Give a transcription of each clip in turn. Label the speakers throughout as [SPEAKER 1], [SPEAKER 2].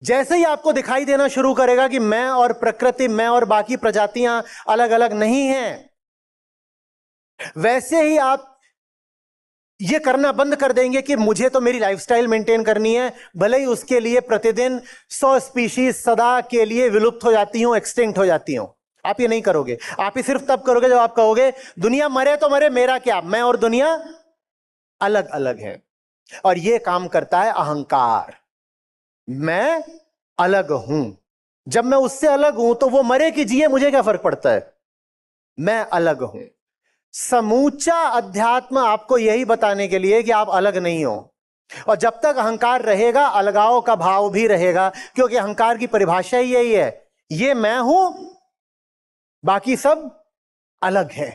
[SPEAKER 1] जैसे ही आपको दिखाई देना शुरू करेगा कि मैं और प्रकृति, मैं और बाकी प्रजातियां अलग अलग नहीं हैं, वैसे ही आप ये करना बंद कर देंगे कि मुझे तो मेरी लाइफस्टाइल मेंटेन करनी है, भले ही उसके लिए प्रतिदिन 100 स्पीशीज सदा के लिए विलुप्त हो जाती हूं, एक्सटिंक्ट हो जाती हूं। आप ये नहीं करोगे। आप ये सिर्फ तब करोगे जब आप कहोगे दुनिया मरे तो मरे, मेरा क्या, मैं और दुनिया अलग अलग है। और ये काम करता है अहंकार। मैं अलग हूं। जब मैं उससे अलग हूं तो वो मरे कि जिए, मुझे क्या फर्क पड़ता है, मैं अलग हूं। समूचा अध्यात्म आपको यही बताने के लिए कि आप अलग नहीं हो। और जब तक अहंकार रहेगा, अलगाव का भाव भी रहेगा, क्योंकि अहंकार की परिभाषा ही यही है, ये मैं हूं, बाकी सब अलग है,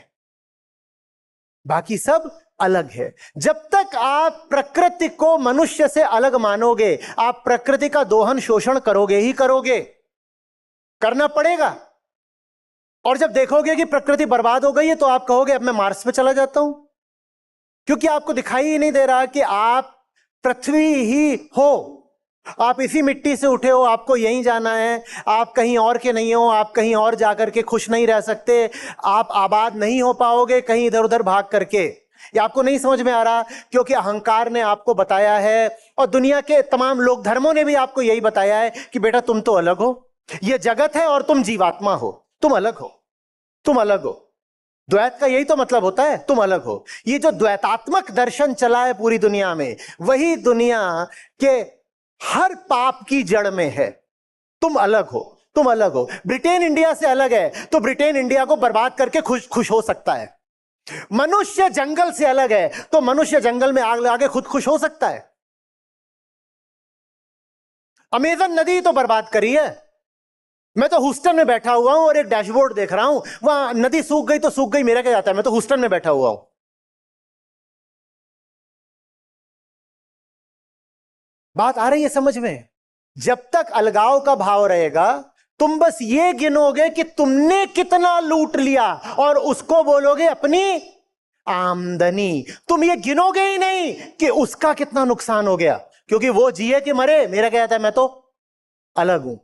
[SPEAKER 1] बाकी सब अलग है। जब तक आप प्रकृति को मनुष्य से अलग मानोगे, आप प्रकृति का दोहन शोषण करोगे ही करोगे, करना पड़ेगा। और जब देखोगे कि प्रकृति बर्बाद हो गई है तो आप कहोगे अब मैं मार्स पे चला जाता हूं, क्योंकि आपको दिखाई ही नहीं दे रहा कि आप पृथ्वी ही हो। आप इसी मिट्टी से उठे हो, आपको यहीं जाना है, आप कहीं और के नहीं हो, आप कहीं और जाकर के खुश नहीं रह सकते, आप आबाद नहीं हो पाओगे कहीं इधर उधर भाग करके। ये आपको नहीं समझ में आ रहा, क्योंकि अहंकार ने आपको बताया है, और दुनिया के तमाम लोक धर्मों ने भी आपको यही बताया है कि बेटा तुम तो अलग हो, यह जगत है और तुम जीवात्मा हो, तुम अलग हो, तुम अलग हो। द्वैत का यही तो मतलब होता है, तुम अलग हो। ये जो द्वैतात्मक दर्शन चला है पूरी दुनिया में, वही दुनिया के हर पाप की जड़ में है। तुम अलग हो, तुम अलग हो। ब्रिटेन इंडिया से अलग है तो ब्रिटेन इंडिया को बर्बाद करके खुश खुश हो सकता है। मनुष्य जंगल से अलग है तो मनुष्य जंगल में आग लगा के खुद खुश हो सकता है। अमेजन नदी तो बर्बाद करी है। मैं तो ह्यूस्टन में बैठा हुआ हूं और एक डैशबोर्ड देख रहा हूं, वहां नदी सूख गई तो सूख गई, मेरा क्या जाता है, मैं तो ह्यूस्टन में बैठा हुआ हूं। बात आ रही है समझ में? जब तक अलगाव का भाव रहेगा, तुम बस ये गिनोगे कि तुमने कितना लूट लिया और उसको बोलोगे अपनी आमदनी। तुम ये गिनोगे ही नहीं कि उसका कितना नुकसान हो गया, क्योंकि वो जिए कि मरे, मेरा क्या जाता है, मैं तो अलग हूं।